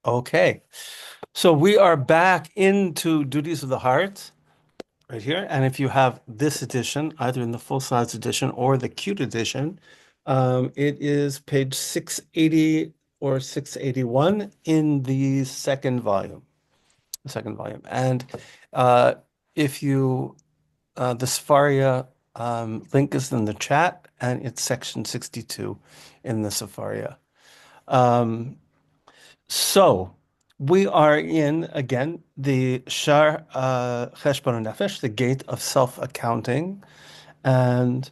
Okay, so we are back into Duties of the Heart right here. And if you have this edition, either in the full-size edition or the cute edition, it is page 680 or 681 in the second volume. The second volume. And uh, if you, the Safaria link is in the chat, and it's section 62 in the Safaria. Um, So we are in again the Shar Cheshbon Nefesh, the gate of self-accounting, and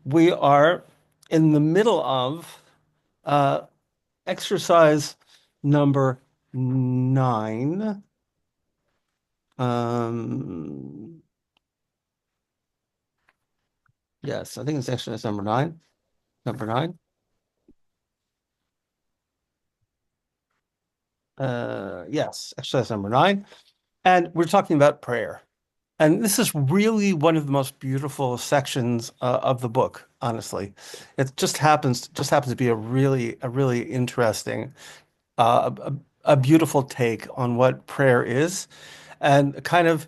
we are in the middle of uh, exercise number 9. Um, yes, I think it's exercise number 9. Number 9. Yes, exercise number 9, and we're talking about prayer. And this is really one of the most beautiful sections of the book, honestly. It just happens to be a really interesting, a beautiful take on what prayer is, and kind of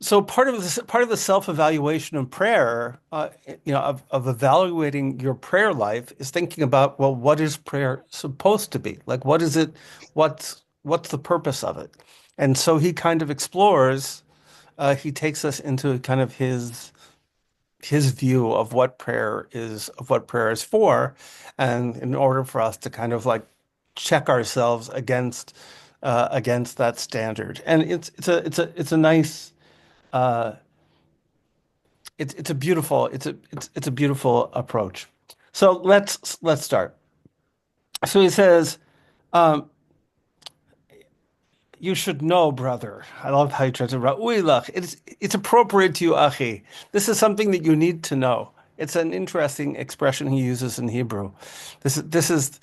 so part of the self-evaluation of prayer, of evaluating your prayer life is thinking about, well, what is prayer supposed to be? Like, what is it? What's the purpose of it? And so he kind of explores. He takes us into kind of his view of what prayer is for, and in order for us to kind of like check ourselves against that standard. And it's a nice uh, it's a beautiful approach. So let's start. So he says, um, you should know, brother. I love how he tries to Ra'uilach. It's appropriate to you, Achi. This is something that you need to know. It's an interesting expression he uses in Hebrew. This is this is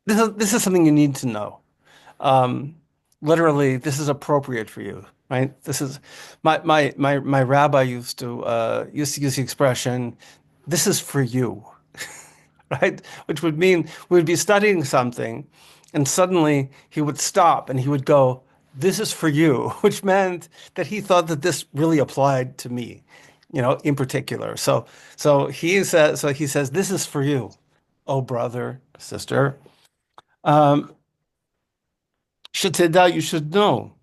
this is something you need to know. Um, Literally, this is appropriate for you, right? This is my rabbi used to use the expression, "This is for you." Right? Which would mean we would be studying something, and suddenly he would stop and he would go, "This is for you," which meant that he thought that this really applied to me, in particular. So he says, "This is for you, oh brother, sister. Um, Shetida, you should know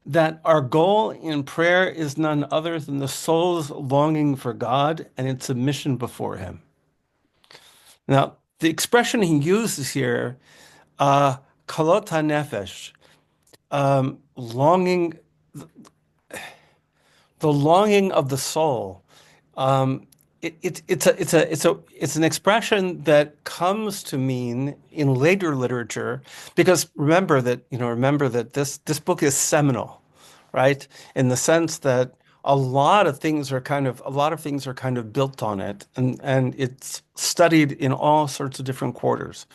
that our goal in prayer is none other than the soul's longing for God and its submission before Him." Now, the expression he uses here, kalot nefesh, longing, the longing of the soul. Um, it's an expression that comes to mean in later literature, because remember that this book is seminal, right? In the sense that a lot of things are kind of built on it, and it's studied in all sorts of different quarters.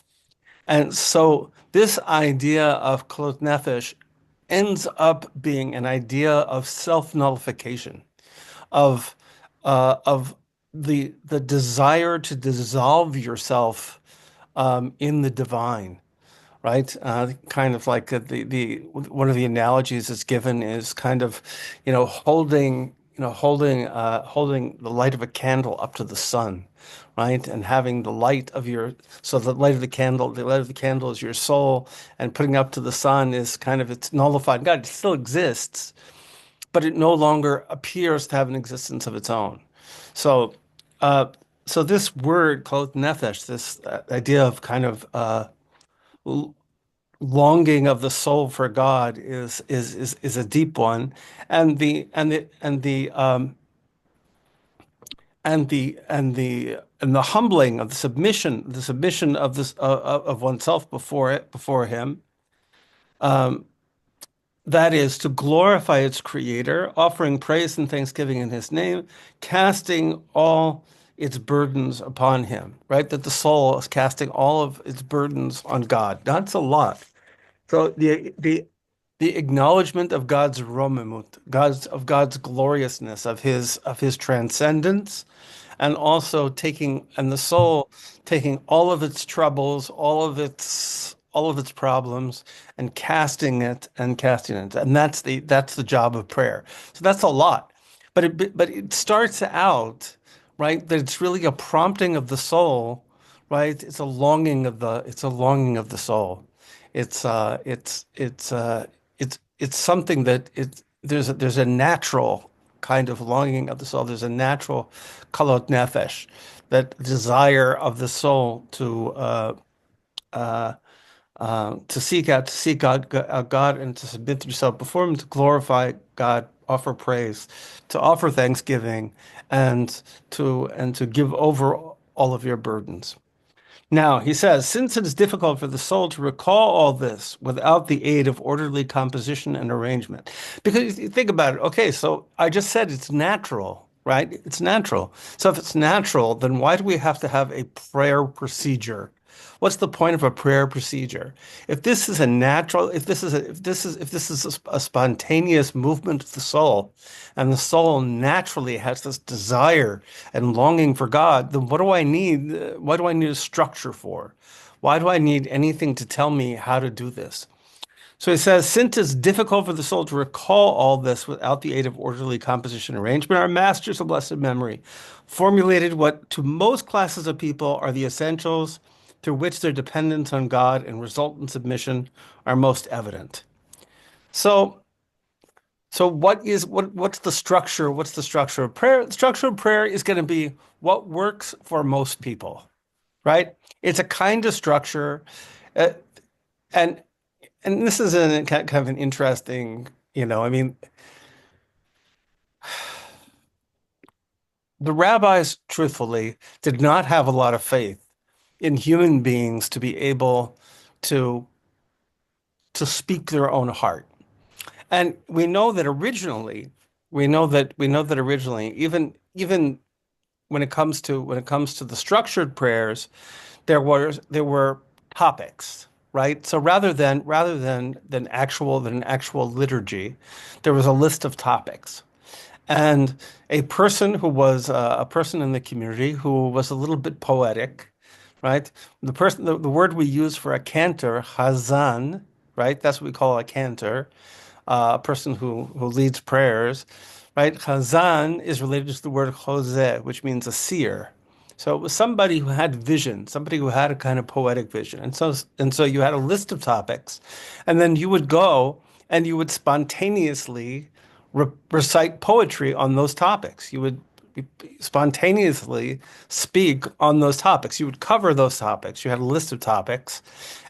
And so this idea of Kolot Nefesh ends up being an idea of self-nullification, of of the desire to dissolve yourself in the divine, right? Kind of like the one of the analogies that's given is kind of, holding the light of a candle up to the sun, right? And having the light of your so the light of the candle is your soul, and putting up to the sun is kind of it's nullified. God, it still exists, but it no longer appears to have an existence of its own. So, uh, so this word called nefesh, this idea of kind of longing of the soul for God is a deep one, and the humbling of the submission of this of oneself before Him. That is to glorify its creator, offering praise and thanksgiving in his name, casting all its burdens upon him, right? That the soul is casting all of its burdens on God. That's a lot. So the acknowledgement of God's romemut, God's gloriousness, of his transcendence, and also the soul taking all of its troubles, all of its all of its problems and casting it. And that's the job of prayer. So that's a lot. But it starts out, right, that it's really a prompting of the soul, right? It's a longing of the soul. It's uh it's it's uh it's something that there's a natural kind of longing of the soul. There's a natural kalot nefesh, that desire of the soul uh, to seek God and to submit yourself before Him, to glorify God, offer praise, to offer thanksgiving, and to give over all of your burdens. Now, he says, since it is difficult for the soul to recall all this without the aid of orderly composition and arrangement. Because you think about it, okay, so I just said it's natural, right? It's natural. So if it's natural, then why do we have to have a prayer procedure? What's the point of a prayer procedure? If this is a natural, if this is a spontaneous movement of the soul, and the soul naturally has this desire and longing for God, then what do I need? What do I need a structure for? Why do I need anything to tell me how to do this? So he says, since it's difficult for the soul to recall all this without the aid of orderly composition and arrangement, our masters of blessed memory formulated what to most classes of people are the essentials through which their dependence on God and resultant submission are most evident. So, what's the structure? What's the structure of prayer? The structure of prayer is going to be what works for most people, right? It's a kind of structure, uh, and this is kind of an interesting, I mean, the rabbis, truthfully, did not have a lot of faith in human beings to be able to speak their own heart. And we know that originally, even when it comes to the structured prayers, there were topics, right? So rather than an actual liturgy, there was a list of topics. And a person in the community who was a little bit poetic, right? The word we use for a cantor, hazan, right? That's what we call a cantor, a person who leads prayers, right? Chazan is related to the word chozeh, which means a seer. So it was somebody who had vision, somebody who had a kind of poetic vision. And so you had a list of topics, and then you would go and you would spontaneously recite poetry on those topics. You would spontaneously speak on those topics. You would cover those topics. You had a list of topics,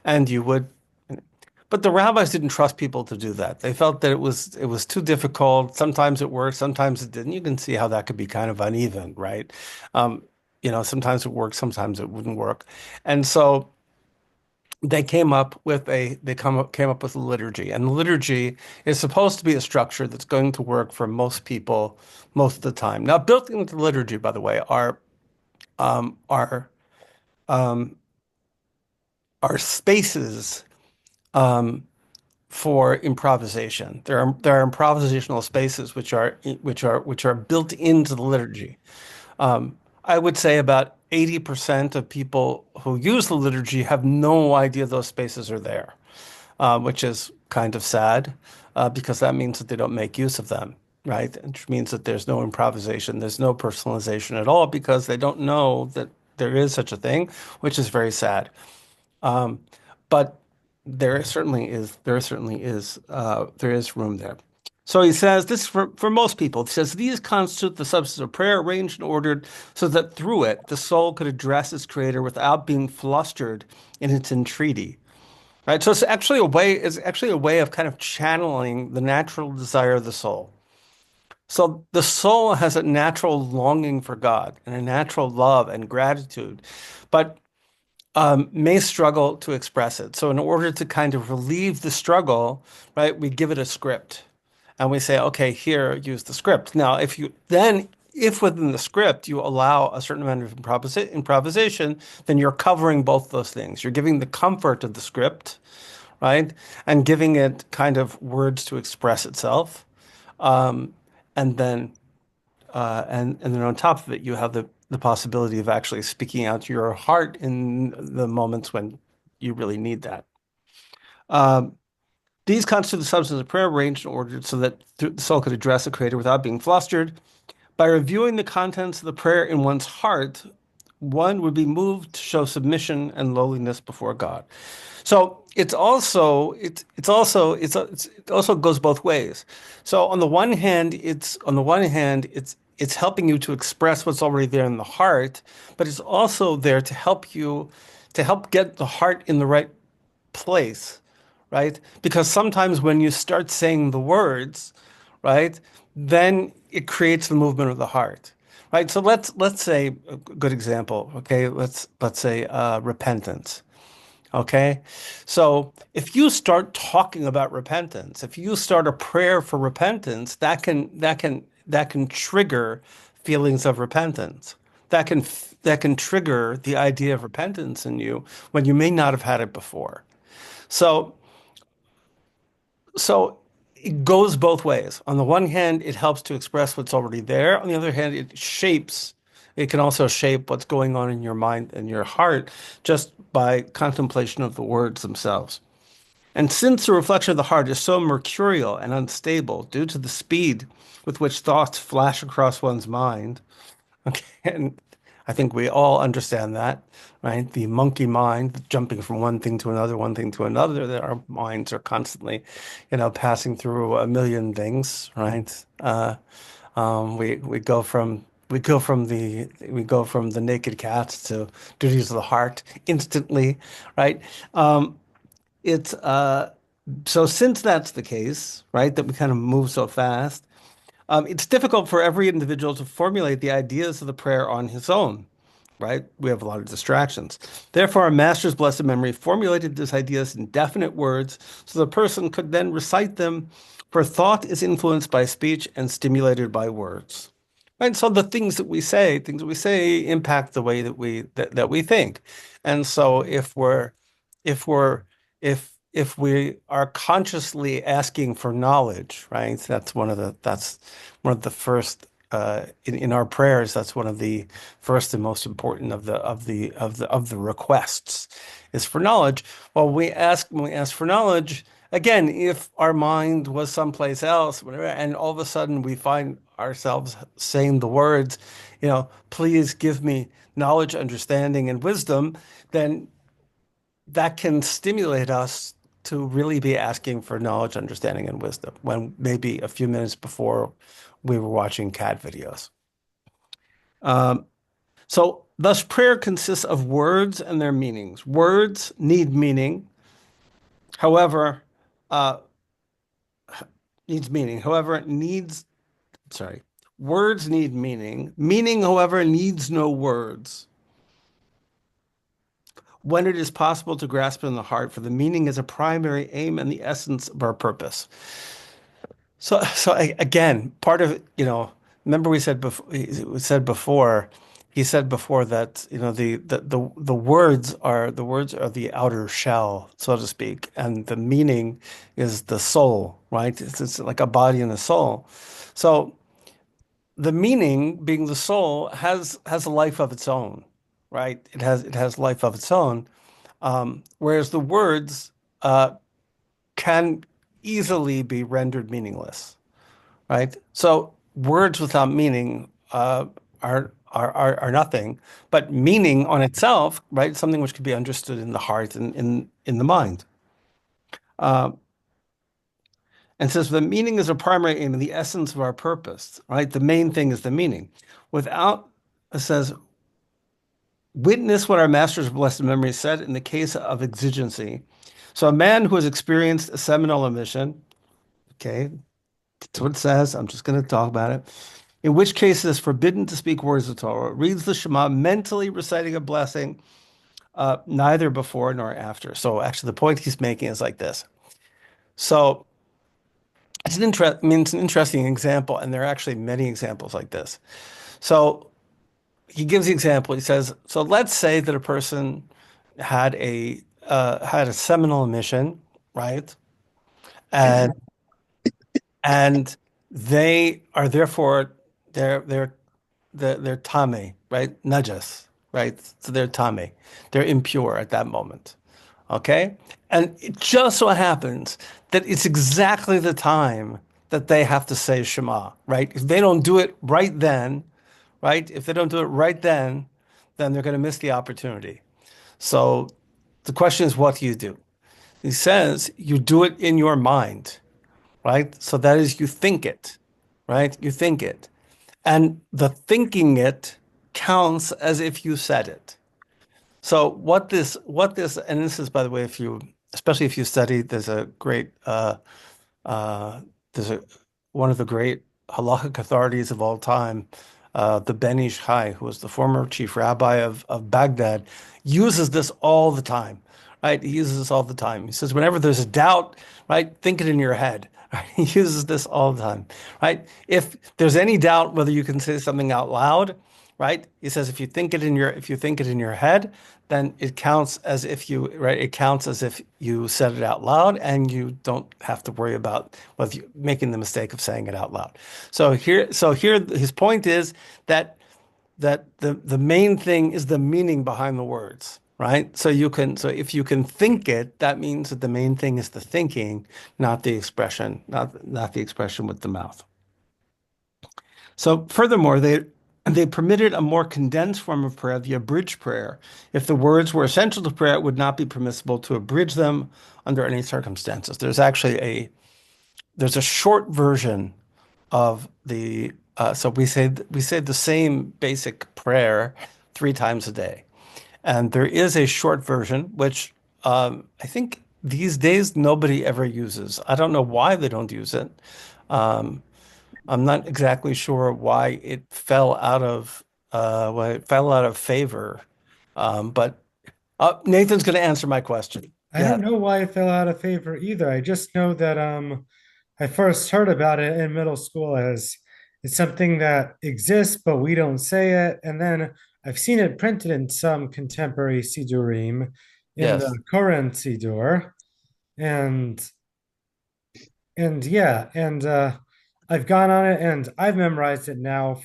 and you would but the rabbis didn't trust people to do that. They felt that it was too difficult. Sometimes it worked, sometimes it didn't. You can see how that could be kind of uneven, right? Um, sometimes it worked, sometimes it wouldn't work. And so came up with a liturgy. And the liturgy is supposed to be a structure that's going to work for most people most of the time. Now, built into the liturgy, by the way, are um, are spaces um, for improvisation. There are improvisational spaces which are built into the liturgy. I would say about 80% of people who use the liturgy have no idea those spaces are there, which is kind of sad, because that means that they don't make use of them, right? Which means that there's no improvisation, there's no personalization at all, because they don't know that there is such a thing, which is very sad. But there is room there. So he says this for most people. He says these constitute the substance of prayer, arranged and ordered so that through it the soul could address its creator without being flustered in its entreaty. Right? So it's actually a way of kind of channeling the natural desire of the soul. So the soul has a natural longing for God and a natural love and gratitude, but may struggle to express it. So in order to kind of relieve the struggle, right, we give it a script and we say, okay, here, use the script. Now, if within the script you allow a certain amount of improvisation, then you're covering both those things. You're giving the comfort of the script, right, and giving it kind of words to express itself. And then and then on top of it, you have the possibility of actually speaking out to your heart in the moments when you really need that. Um, these constitute the substance of prayer arranged and ordered so that the soul could address the Creator without being flustered. By reviewing the contents of the prayer in one's heart, one would be moved to show submission and lowliness before God. So it also goes both ways. So on the one hand it's helping you to express what's already there in the heart, but it's also there to help you to help get the heart in the right place, right? Because sometimes when you start saying the words, right, then it creates the movement of the heart, right? So let's say a good example, okay? Let's say repentance. Okay. So if you start talking about repentance, if you start a prayer for repentance, that can trigger feelings of repentance. That can trigger the idea of repentance in you when you may not have had it before. So so it goes both ways. On the one hand, it helps to express what's already there. On the other hand, it can also shape what's going on in your mind and your heart just by contemplation of the words themselves. And since the reflection of the heart is so mercurial and unstable due to the speed with which thoughts flash across one's mind, okay, and I think we all understand that, right? The monkey mind jumping from one thing to another, that our minds are constantly, passing through a million things, right? We go from the naked cats to duties of the heart instantly, right? It's so since that's the case, right, that we kind of move so fast, it's difficult for every individual to formulate the ideas of the prayer on his own, right? We have a lot of distractions. Therefore, our Master's blessed memory formulated these ideas in definite words so the person could then recite them, for thought is influenced by speech and stimulated by words. Right? So the things that we say impact the way that we think. And so if we're if we are consciously asking for knowledge, right? That's one of the first in our prayers. That's one of the first and most important of the requests is for knowledge. Well, when we ask for knowledge, again, if our mind was someplace else, whatever, and all of a sudden we find ourselves saying the words, please give me knowledge, understanding, and wisdom, then that can stimulate us to really be asking for knowledge, understanding, and wisdom when maybe a few minutes before we were watching cat videos. Um, so, thus, prayer consists of words and their meanings. Words need meaning, however, uh, needs meaning. However, it needs, sorry, words need meaning. Meaning, however, needs no words. When it is possible to grasp it in the heart, for the meaning is a primary aim and the essence of our purpose. Again, part of, remember he said before that, the words are the outer shell, so to speak, and the meaning is the soul, right? It's like a body and a soul. So the meaning, being the soul, has a life of its own, right? It has life of its own. Whereas the words can easily be rendered meaningless, right? So words without meaning are nothing, but meaning on itself, right? Something which can be understood in the heart and in the mind. Uh, and says the meaning is a primary aim and the essence of our purpose, right? The main thing is the meaning. Without, it says, witness what our master's blessed memory said in the case of exigency. So a man who has experienced a seminal emission, okay, that's what it says. I'm just going to talk about it. In which case it is forbidden to speak words of Torah, reads the Shema, mentally reciting a blessing, neither before nor after. So actually, the point he's making is like this. So it's an interesting example, and there are actually many examples like this. So he gives the example. He says, so let's say that a person had a seminal emission, right? And and they are therefore they're tame, right? Najas, right? So they're tame. They're impure at that moment. Okay. And it just so happens that it's exactly the time that they have to say Shema, right? If they don't do it right then, right? If they don't do it right then they're going to miss the opportunity. So the question is, what do you do? He says you do it in your mind, right? So that is you think it, right? You think it. And the thinking it counts as if you said it. So and this is, by the way, if you, especially if you study, uh, there's a, one of the great halachic authorities of all time, the Ben Ish Chai, who was the former chief rabbi of Baghdad, uses this all the time, right? He uses this all the time. He says, whenever there's a doubt, right, think it in your head. Right? He uses this all the time, right? If there's any doubt whether you can say something out loud, right? He says if you think it in your head, then it counts as if you, right? It counts as if you said it out loud, and you don't have to worry about whether you making the mistake of saying it out loud. So here, his point is that the main thing is the meaning behind the words, right? So if you can think it, that means that the main thing is the thinking, not the expression, not the expression with the mouth. So furthermore, they permitted a more condensed form of prayer, the abridged prayer. If the words were essential to prayer, it would not be permissible to abridge them under any circumstances. There's a short version of the so we say the same basic prayer 3 times a day, and there is a short version which I think these days nobody ever uses. I don't know why they don't use it. Um, I'm not exactly sure why it fell out of favor. But Nathan's going to answer my question. I Yeah. don't know why it fell out of favor either. I just know that I first heard about it in middle school as it's something that exists, but we don't say it. And then I've seen it printed in some contemporary Sidurim in Yes. the current Sidur. And and I've gone on it and I've memorized it now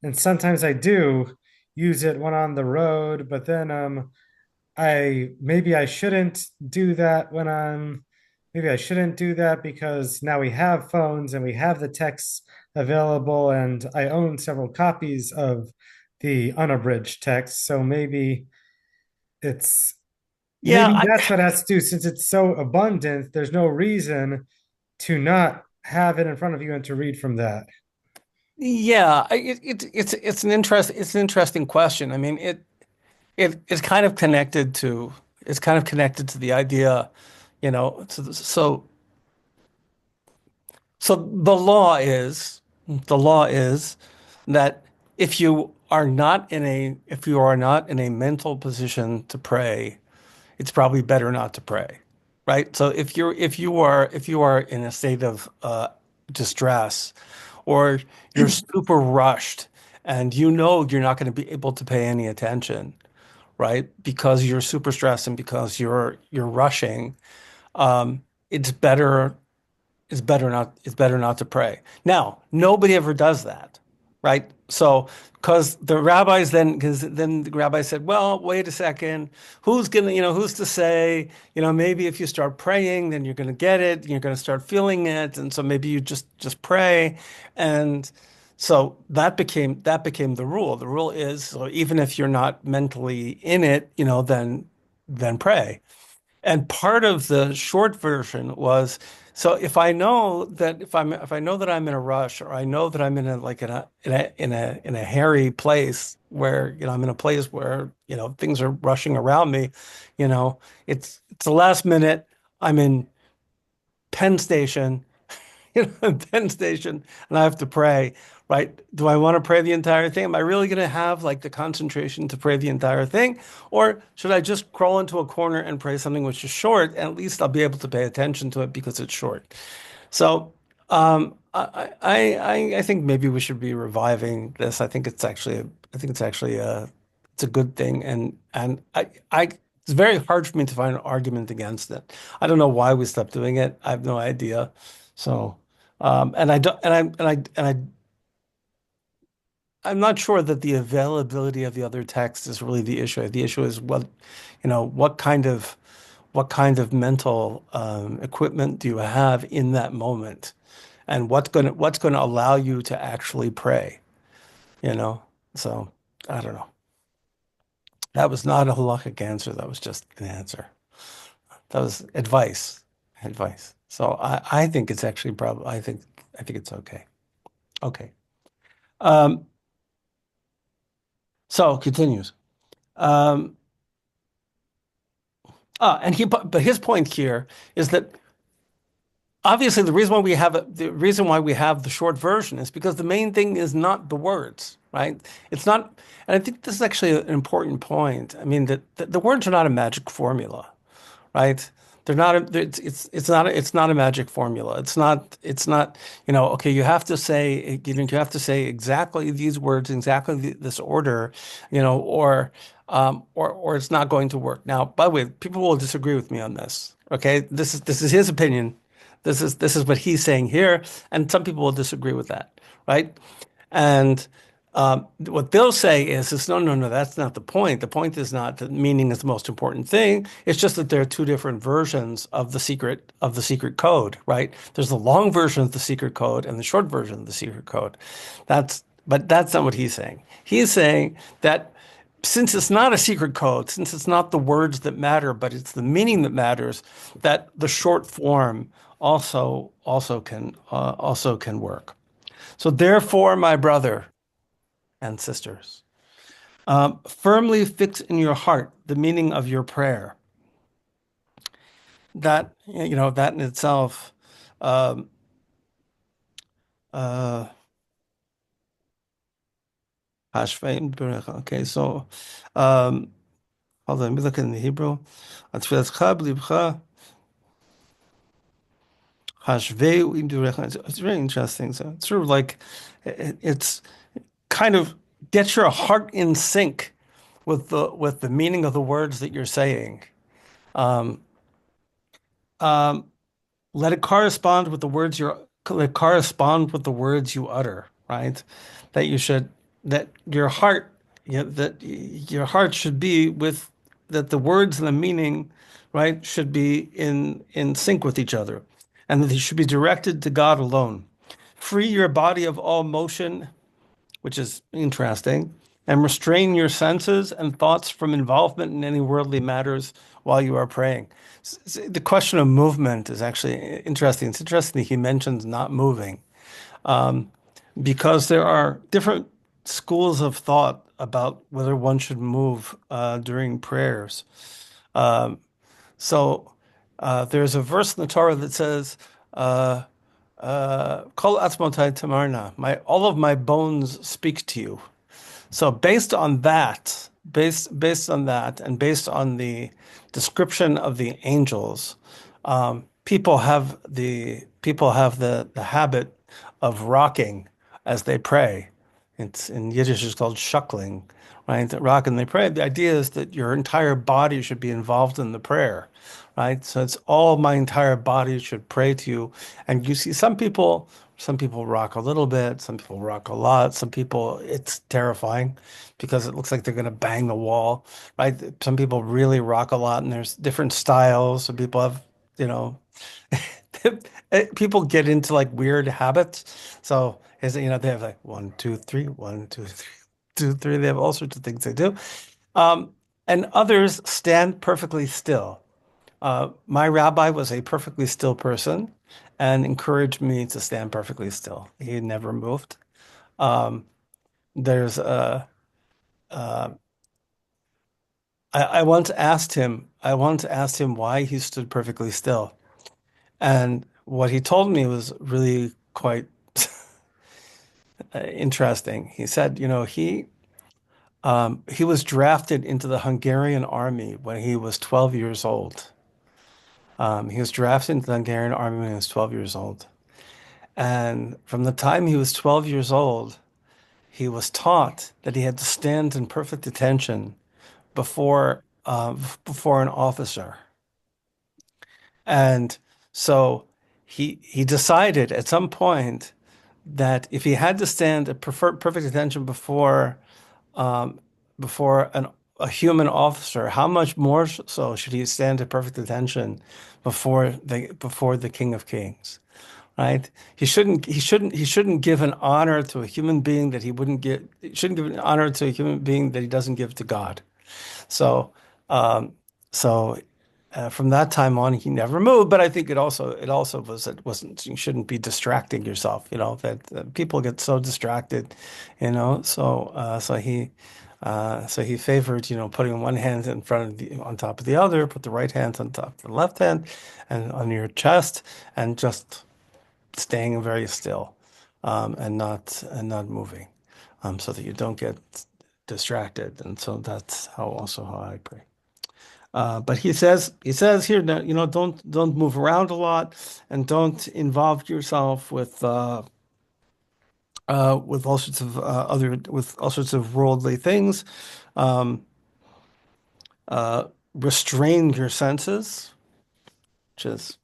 and sometimes I do use it when on the road, but then I shouldn't do that maybe I shouldn't do that because now we have phones and we have the texts available, and I own several copies of the unabridged text. So it's Yeah. maybe that's what it has to do since it's so abundant. There's no reason to not have it in front of you and to read from that. Yeah. It's an interesting question. I mean, it's kind of connected to the idea, so the law is that if you are not in a mental position to pray, it's probably better not to pray, right? So if you are in a state of distress, or you're super rushed and you know you're not going to be able to pay any attention, right? Because you're super stressed and because you're rushing, it's better it's better not to pray. Now, nobody ever does that, right? So, because then the rabbi said, well, wait a second, who's to say, maybe if you start praying, then you're gonna get it, you're gonna start feeling it, and so maybe you just pray. And so that became the rule. The rule is, so even if you're not mentally in it, then pray. And part of the short version was, so if I know that I'm in a rush, or I know that I'm in a hairy place where, I'm in a place where, things are rushing around me, it's the last minute, I'm in Penn Station, Penn Station, and I have to pray, right? Do I want to pray the entire thing? Am I really going to have like the concentration to pray the entire thing? Or should I just crawl into a corner and pray something which is short, and at least I'll be able to pay attention to it because it's short? So, I think maybe we should be reviving this. I think it's actually it's a good thing, and it's very hard for me to find an argument against it. I don't know why we stopped doing it. I have no idea. So, and I don't, I'm not sure that the availability of the other text is really the issue. The issue is what what kind of mental equipment do you have in that moment, and what's gonna allow you to actually pray, you know? So I don't know. That was not a halachic answer. That was just an answer. That was advice. Advice. So I think it's actually probably I think it's okay. Okay. Um, so continues. Um, but his point here is that obviously the reason why we have the short version is because the main thing is not the words, right? It's not, and I think this is actually an important point. I mean that the words are not a magic formula, right? They're not it's not a magic formula. It's not okay, you have to say exactly these words, exactly this order, or it's not going to work. Now, by the way, people will disagree with me on this. Okay, this is his opinion. This is what he's saying here, and some people will disagree with that, right? And what they'll say is no, no, no, that's not the point. The point is not that meaning is the most important thing. It's just that there are two different versions of the secret code, right? There's the long version of the secret code and the short version of the secret code. But that's not what he's saying. He's saying that since it's not a secret code, since it's not the words that matter, but it's the meaning that matters, that the short form also can work. So therefore, my brother and sisters, firmly fix in your heart the meaning of your prayer. That in itself, um, uh, okay, so hold on, let me look in the Hebrew. It's very interesting. So it's sort of like it's kind of get your heart in sync with the meaning of the words that you're saying. Um, um, let it correspond with the words you're let it correspond with the words you utter, right? That you should that your heart that your heart should be with that the words and the meaning, right, should be in sync with each other, and that they should be directed to God alone. Free your body of all motion, which is interesting, and restrain your senses and thoughts from involvement in any worldly matters while you are praying. The question of movement is actually interesting. It's interesting that he mentions not moving, because there are different schools of thought about whether one should move during prayers. There's a verse in the Torah that says, Kol atzmotai tamarna, all of my bones speak to you. So based on that, and based on the description of the angels, people have the habit of rocking as they pray. It's in Yiddish it's called shuckling, right? That rock and they pray. The idea is that your entire body should be involved in the prayer, right? So it's all my entire body should pray to you. And you see some people rock a little bit, some people rock a lot, some people it's terrifying because it looks like they're going to bang the wall, right? Some people really rock a lot, and there's different styles. Some people have, you know, people get into like weird habits. So they have like one, two, three, one, two, three, two, three. They have all sorts of things they do. Um, and others stand perfectly still. My rabbi was a perfectly still person and encouraged me to stand perfectly still. He never moved. Um, there's I once asked him why he stood perfectly still. And what he told me was really quite interesting. He said, he was drafted into the Hungarian army when he was 12 years old. He was drafted into the Hungarian army when he was 12 years old. And from the time he was 12 years old, he was taught that he had to stand in perfect attention before an officer. And so he decided at some point that if he had to stand at perfect attention before an a human officer, how much more so should he stand at perfect attention before the King of Kings, right? He shouldn't give an honor to a human being that he wouldn't give. He shouldn't give an honor to a human being that he doesn't give to God. So, um, so from that time on, he never moved. But I think it also was it wasn't you shouldn't be distracting yourself. That people get so distracted. So he favored putting one hand in front of the on top of the other, put the right hand on top of the left hand, and on your chest, and just staying very still, and not moving, so that you don't get distracted. And so that's how I pray. But he says here that don't move around a lot, and don't involve yourself with all sorts of worldly things. Um, Restrain your senses, which is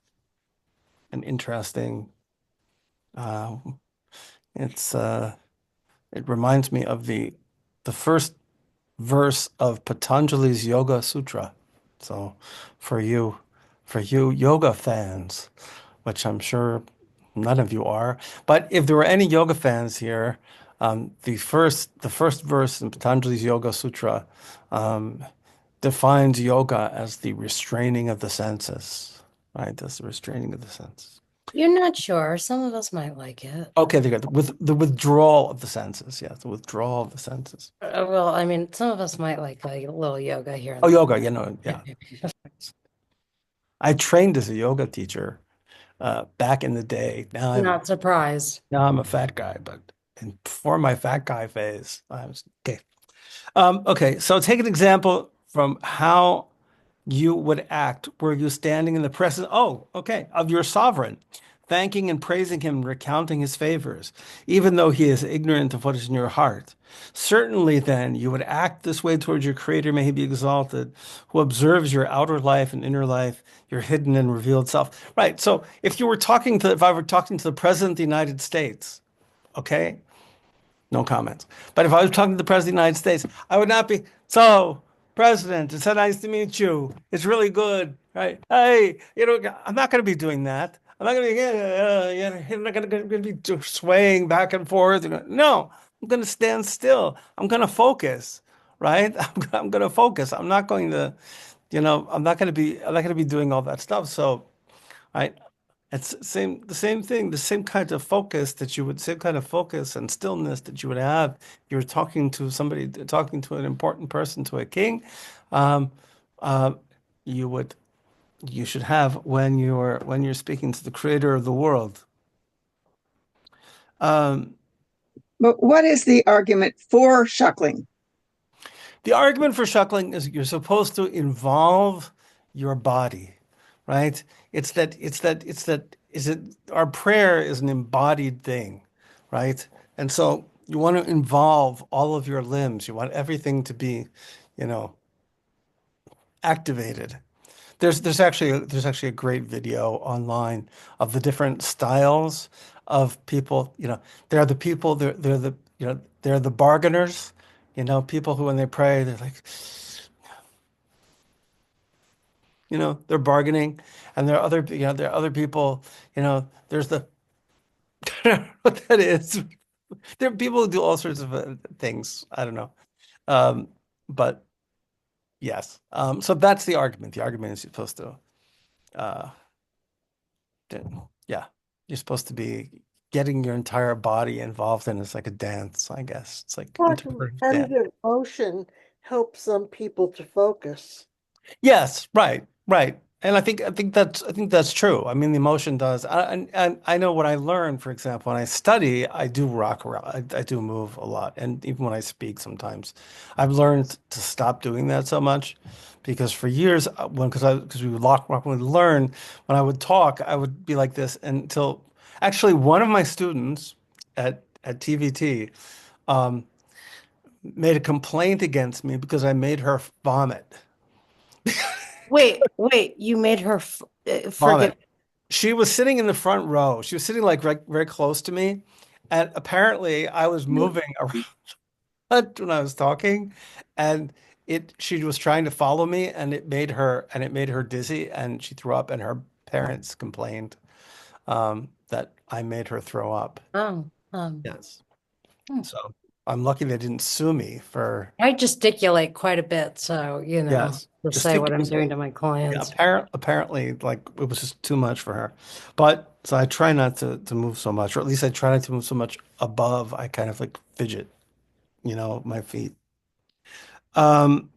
an interesting. Uh, it's it reminds me of the first verse of Patanjali's Yoga Sutra. So for you, for you yoga fans, which I'm sure none of you are, but if there were any yoga fans here, the first verse in Patanjali's Yoga Sutra um, defines yoga as the restraining of the senses, right? As the restraining of the senses. You're not sure. Some of us might like it. Okay, there you go. With the withdrawal of the senses, yeah, the withdrawal of the senses. Well, I mean, some of us might like a little yoga here and Oh, there. yoga, yeah. I trained as a yoga teacher back in the day. Now I'm Not surprised. now I'm a fat guy, but before my fat guy phase, I was okay. Okay, so take an example from how you would act were you standing in the presence, okay, of your sovereign, thanking and praising him, recounting his favors, even though he is ignorant of what is in your heart. Certainly, then, you would act this way towards your Creator, may he be exalted, who observes your outer life and inner life, your hidden and revealed self. Right. So, if I were talking to the President of the United States, okay, no comments. But if I was talking to the President of the United States, I would not be, so, President, it's so nice to meet you. It's really good, right? Hey, I'm not going to be doing that. I'm not going to be, I'm not going to be swaying back and forth. No, I'm going to stand still. I'm going to focus, right? I'm going to focus. I'm not going to be doing all that stuff. So, right. It's the same thing, the same kind of focus and stillness that you would have. You're talking to somebody, talking to an important person, to a king. Um, uh, you would, you should have when you're speaking to the creator of the world. Um, But what is the argument for shuckling? the argument for shuckling is you're supposed to involve your body, right? Our prayer is an embodied thing, right? And so you want to involve all of your limbs. You want everything to be, you know, activated. There's actually a great video online of the different styles of people. There are the people, they're the bargainers, people who when they pray, they're like, they're bargaining. And there are other people, there's the I don't know what that is. There are people who do all sorts of things. I don't know. Um, but yes. So that's the argument. The argument is you're supposed to, uh, yeah, you're supposed to be getting your entire body involved in. It's like a dance, I guess. It's like But interpretive dance. repetitive motion helps some people to focus. Yes, right, right. And I think that's true. I mean, the emotion does. And I know what I learned, for example, when I study, I do rock around. I do move a lot, and even when I speak, sometimes I've learned to stop doing that so much, because for years, because we would rock when we learn, when I would talk, I would be like this until actually one of my students at TVT um, made a complaint against me because I made her vomit. Wait, you made her Vomit. forget. She was sitting in the front row. She was sitting like very close to me, and apparently I was moving around when I was talking, and she was trying to follow me, and it made her dizzy, and she threw up, and her parents complained that I made her throw up. Oh, Yes. Hmm. So I'm lucky they didn't sue me for, I gesticulate quite a bit, so yes. to say what I'm Gesticulate. doing to my Yeah, clients. apparently, like it was just too much for her. But so I try not to move so much, or at least I try not to move so much above. I kind of like fidget, my feet. Um,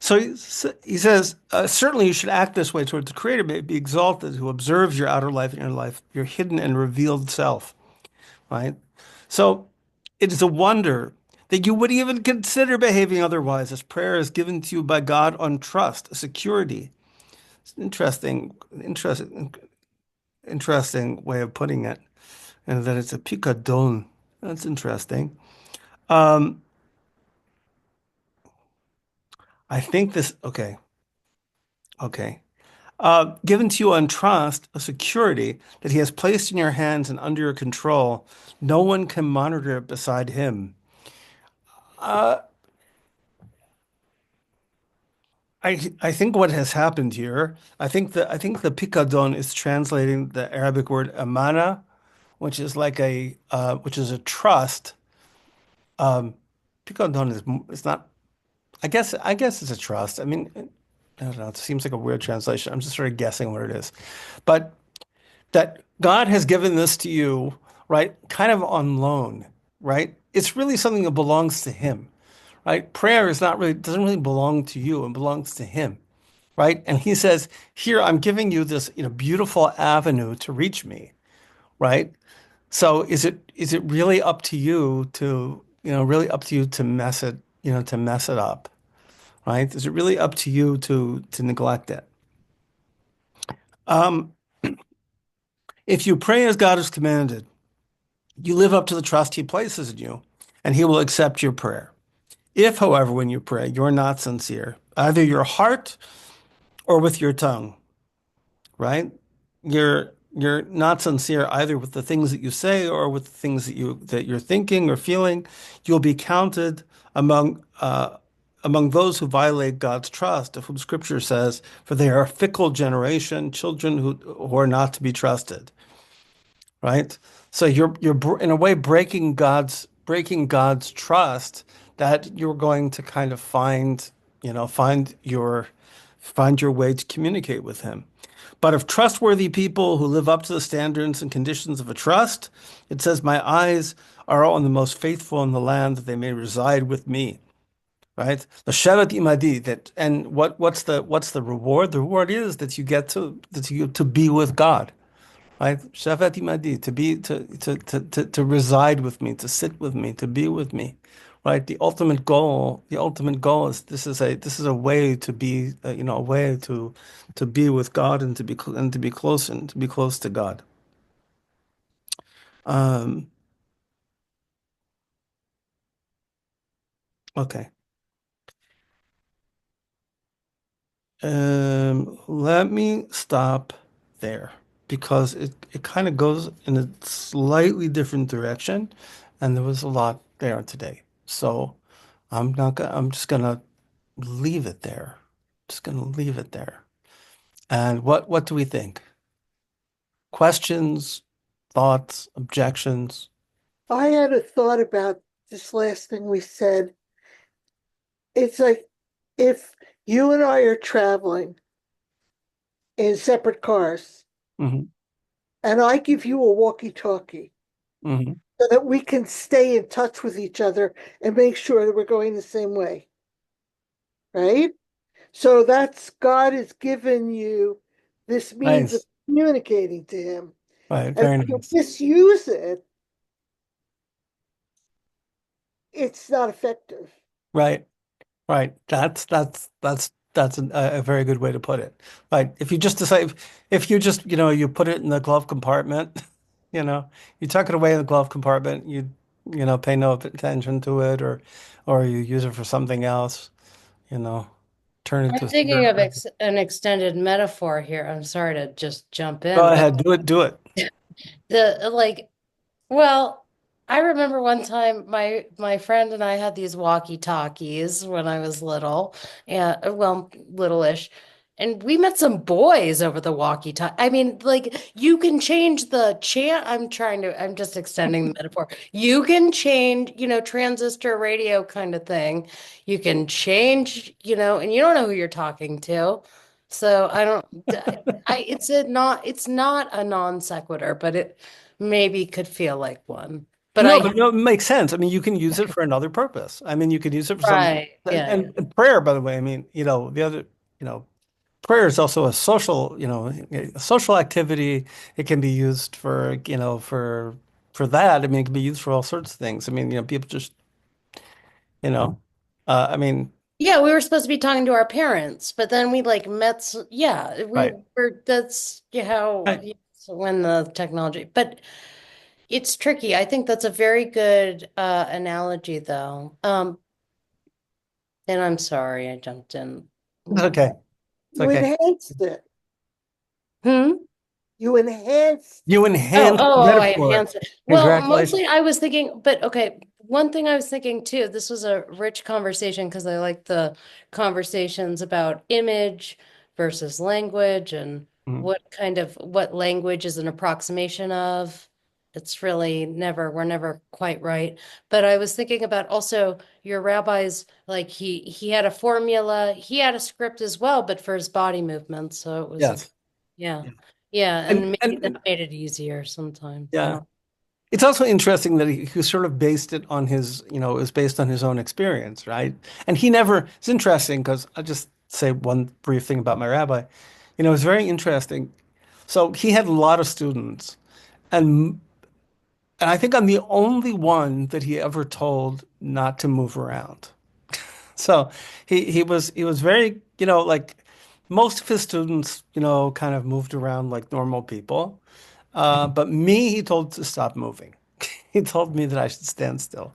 so he says, certainly you should act this way towards the Creator, may be exalted, who observes your outer life and your life, your hidden and revealed self, right? So it is a wonder that you would even consider behaving otherwise, as prayer is given to you by God on trust, a security. It's an interesting way of putting it, and that it's a picadon. That's interesting. Um, I think okay. Given to you on trust, a security that he has placed in your hands and under your control. No one can monitor it beside him. Uh, I think what has happened here, I think the picadon is translating the Arabic word amana, which is a trust. Um, Picadon is it's not. I guess it's a trust. I mean, I don't know. It seems like a weird translation. I'm just sort of guessing what it is, but that God has given this to you, right? Kind of on loan, right? It's really something that belongs to Him, right? Prayer is not really doesn't really belong to you; it belongs to Him, right? And He says, "Here, I'm giving you this, beautiful avenue to reach me," right? So is it really up to you to, really up to you to mess it up, right? Is it really up to you to neglect it? Um, if you pray as God has commanded, you live up to the trust He places in you, and He will accept your prayer. If, however, when you pray, you're not sincere, either your heart or with your tongue, right? You're not sincere either with the things that you say or with the things that you're thinking or feeling. You'll be counted among those who violate God's trust, of whom Scripture says, "For they are a fickle generation, children who are not to be trusted." Right? So in a way breaking God's trust, that you're going to kind of find your way to communicate with Him. But of trustworthy people who live up to the standards and conditions of a trust, it says, "My eyes are on the most faithful in the land, that they may reside with me." Right? The Shevet Imadi, and what's the reward? The reward is that you get to be with God. Right? Shevet Imadi, to reside with me, to sit with me, to be with me. Right? The ultimate goal is this is a way to be, a way to be with God, and to be close to God. Um, okay. Let me stop there, because it kind of goes in a slightly different direction, and there was a lot there today. So I'm just gonna leave it there. Just gonna leave it there. And what do we think? Questions, thoughts, objections? I had a thought about this last thing we said. It's like if you and I are traveling in separate cars Hmm. and I give you a walkie-talkie Hmm. so that we can stay in touch with each other and make sure that we're going the same way, right? So that's God has given you this means of Nice. communicating to Him. Right, And very if you nice. misuse it, it's not effective. Right. Right. That's a very good way to put it. Right. If you just decide, if you just, you put it in the glove compartment, you tuck it away in the glove compartment, pay no attention to it, or you use it for something else, you know, turn it I'm to. thinking of an extended metaphor here. I'm sorry to just jump Go in, but ahead, do it, do it. the like, well, I remember one time my friend and I had these walkie-talkies when I was little, and well, little-ish, and we met some boys over the walkie-talkie. I mean, like you can change the chant. I'm just extending the metaphor. You can change, transistor radio kind of thing. You can change, and you don't know who you're talking to. So I don't, it's not a non sequitur, but it maybe could feel like one. But No, I, but no, it makes sense. I mean, you can use it for another purpose. I mean, you could use it for something. right. And, Yeah. and, and prayer, by the way, I mean, the other, prayer is also a social, a social activity. It can be used for, for that. I mean, it can be used for all sorts of things. I mean, people just, you know, I mean, Yeah, we were supposed to be talking to our parents, but then we like met, yeah, right. that's how, Right. so when the technology, but it's tricky. I think that's a very good analogy though. And I'm sorry I jumped in. It's okay. It's You okay. enhanced it. Hmm? You enhanced. You Oh, enhance the oh, I metaphor. enhanced it. Well, Congratulations. mostly I was thinking, but okay, one thing I was thinking too, this was a rich conversation because I like the conversations about image versus language and Mhm. what language is an approximation of. It's really we're never quite right. But I was thinking about also your rabbi's, like he had a formula, he had a script as well, but for his body movements. So it was Yes. yeah. Yeah. Yeah, And, and maybe that and made it easier sometimes. I yeah. don't. It's also interesting that he sort of based it on his, it was based on his own experience, right? And it's interesting because I'll just say one brief thing about my rabbi. It's very interesting. So he had a lot of students, and and I think I'm the only one that he ever told not to move around. So he was very, like most of his students, kind of moved around like normal people. But me, he told to stop moving. He told me that I should stand still.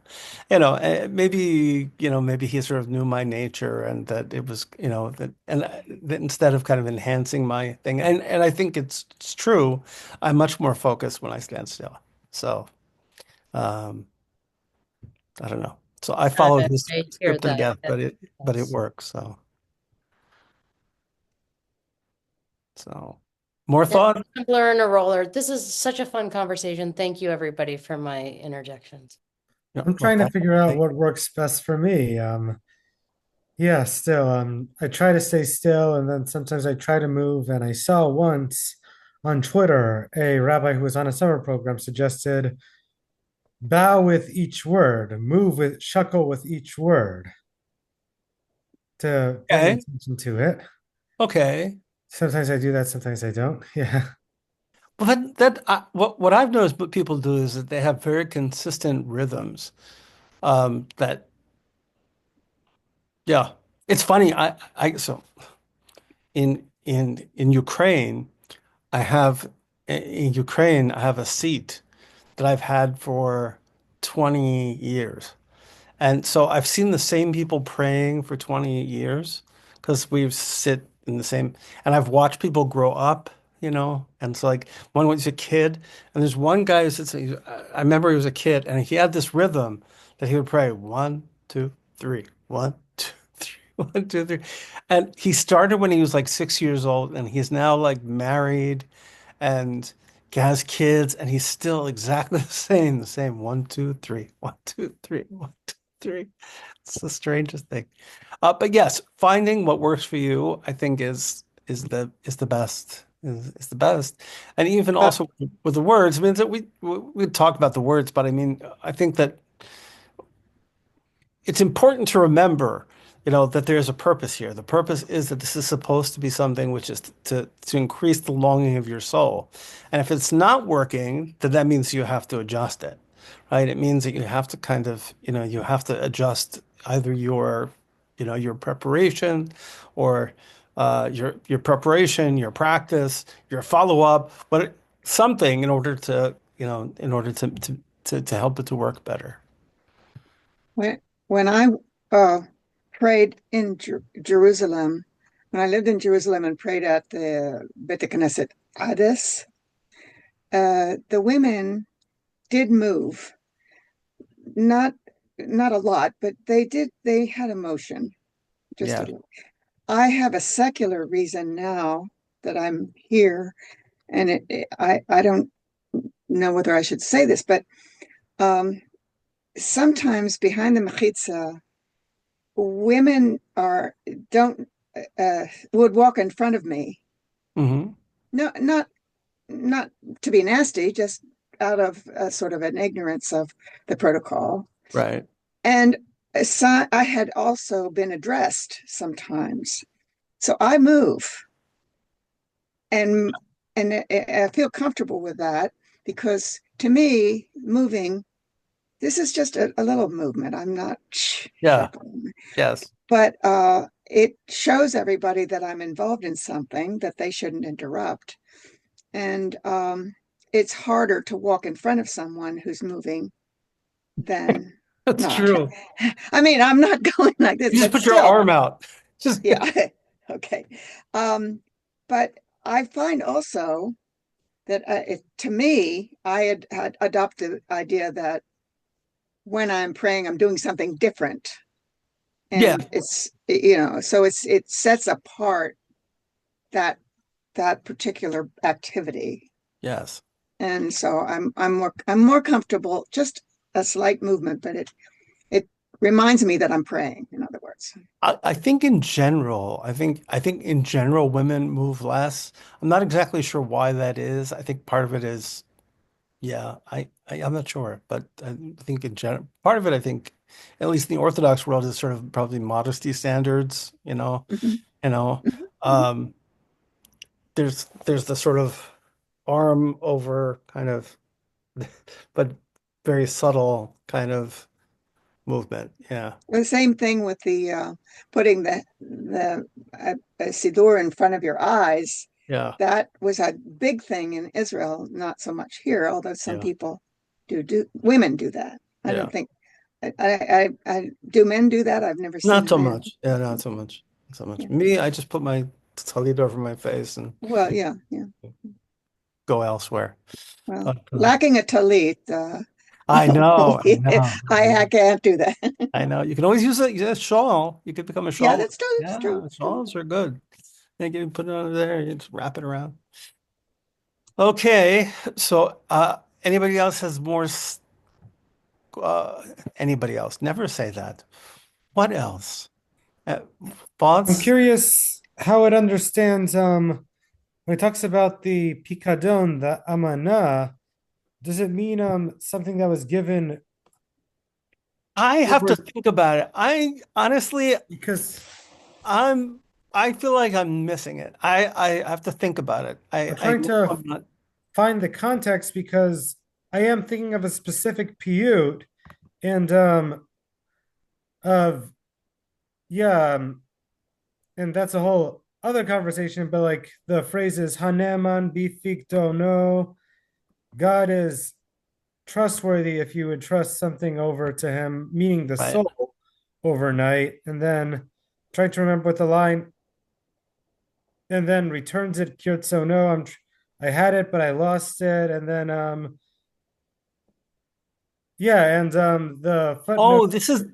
Maybe he sort of knew my nature and that it was, that instead of kind of enhancing my thing, and I think it's true, I'm much more focused when I stand still. So, um, I don't know. So I followed his I hear script to that. death, but it Yes. works. So more And thought? Tumbler and a roller. This is such a fun conversation. Thank you, everybody, for my interjections. Yeah, I'm well, trying to figure out okay. what works best for me. Yeah, still, I try to stay still and then sometimes I try to move. And I saw once on Twitter a rabbi who was on a summer program suggested bow with each word, move with shuckle with each word to bring Okay. attention to it. Okay. Sometimes I do that, sometimes I don't. Yeah. Well, what I've noticed what people do is that they have very consistent rhythms. That Yeah, it's funny. So in Ukraine, I have in Ukraine I have a seat that I've had for 20 years. And so I've seen the same people praying for 20 years because we sit in the same, and I've watched people grow up, and so like one was a kid, and there's one guy who sits, I remember he was a kid, and he had this rhythm that he would pray 1, 2, 3, 1, 2, 3, 1, 2, 3. And he started when he was like 6 years old, and he's now like married and has kids, and he's still exactly the same 1, 2, 3, 1, 2, 3, 1, 2, 3. It's the strangest thing. But yes, finding what works for you, I think is the best. Is the best. And even Uh, also with the words, I mean, that we talk about the words, but I mean, I think that it's important to remember, that there's a purpose here. The purpose is that this is supposed to be something which is to increase the longing of your soul. And if it's not working, then that means you have to adjust it, right? It means that you have to kind of, you have to adjust either your preparation or your preparation, your practice, your follow-up, but something in order to, to help it to work better. When I uh, prayed in Jerusalem, when I lived in Jerusalem and prayed at the Beit Knesset Ades, the women did move, not not a lot, but they had emotion, just a Yeah. little. I have a secular reason now that I'm here, and I don't know whether I should say this, but um, sometimes behind the mechitza, women are don't would walk in front of me. Hmm. No, not to be nasty, just out of sort of an ignorance of the protocol. Right. And so I had also been addressed sometimes. So I move and I feel comfortable with that because to me, moving, this is just a little movement. I'm not Yeah. Yes. but it shows everybody that I'm involved in something that they shouldn't interrupt. And it's harder to walk in front of someone who's moving than That's not. true. I mean, I'm not going like this, You just but put your still, arm out. Just yeah. Okay. But I find also that to me, I had adopted the idea that when I'm praying, I'm doing something different. yeah. And it's, you know, so it sets apart that that particular activity. Yes. And so I'm more comfortable, just a slight movement, but it reminds me that I'm praying, in other words. I think in general, I think in general women move less. I'm not exactly sure why that is. I think part of it is, yeah, I'm not sure, but I think in general, part of it, I think, at least in the Orthodox world, is sort of probably modesty standards, Mhm, you know. mhm, mhm. Um, there's the sort of arm over kind of, but very subtle kind of movement. Yeah. The same thing with the putting the siddur in front of your eyes. Yeah. That was a big thing in Israel, not so much here, although some Yeah. people do women do that. I Yeah. don't think I do men do that? I've never seen Not a so man. much. Yeah, not so much. Not so much. Yeah. Me, I just put my talit over my face and Well, yeah, yeah. go elsewhere. Well, But, lacking a talit, I know, I yeah, know, I can't do that. I know. You can always use a shawl. You could become a Yeah, shawl. that's true. That's true. Yeah, True. shawls are good. You can put it under there. You just wrap it around. Okay, so anybody else has more? Uh, Anybody else? Never say that. What else? Uh, I'm Thoughts? curious how it understands when it talks about the Pikadon, the Amana, does it mean something that was given I have to over think about it. I honestly, because I'm I feel like I'm missing it. I have to think about it. I'm I trying know to I'm not. find the context because I am thinking of a specific piyut and of yeah and that's a whole other conversation, but like the phrases is Haneman bifikto no, God is trustworthy if you would trust something over to him, meaning the Right. soul overnight, and then trying to remember what the line and then returns it kyotso no, I had it but I lost it, and then yeah, and the footnote Oh, this is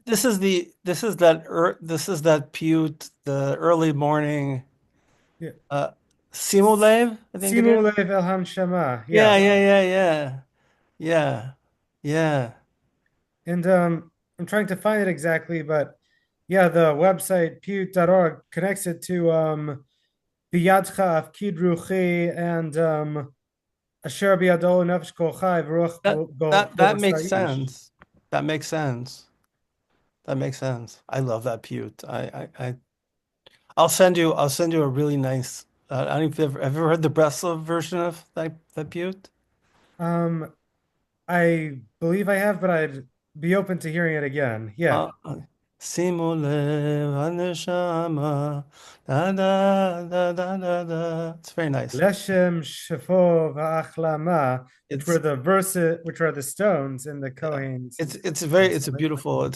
that Pute, the early morning yeah, uh Simulev, I think it is. Simu Lev Elham Shema, Yeah, yeah. yeah, yeah, yeah. Yeah. Yeah. And I'm trying to find it exactly, but yeah, the website piyut.org connects it to Biyadcha Afkid Ruchi and Asher Biyado Nefesh Kol Chai V'Ruach That makes Saish. sense. That makes sense. That makes sense. I love that Pute. I'll send you a really nice I don't know if have you ever heard the Breslov version of that Pute? Um, I believe I have, but I'd be open to hearing it again. Yeah. שימו לב, הנשמה, da da da da da da. It's very nice. Leshem Shafo Va'achlama, which It's were the verses, which are the stones in the yeah. Kohen's. It's a beautiful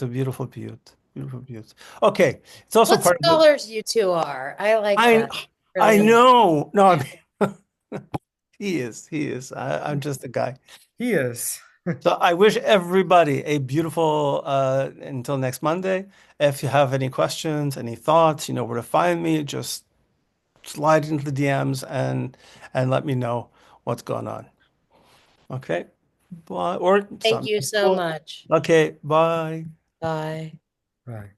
beaut. Beautiful beaut. Okay. It's also What part of the scholars you two are. I like I that. I Really. know. No, I Yeah. mean he is. I'm just a guy. He is. So I wish everybody a beautiful until next Monday. If you have any questions, any thoughts, you know where to find me. Just slide into the DMs and let me know what's going on. Okay. Bye. Or Thank some. you so much. Okay. Bye. Bye. Right.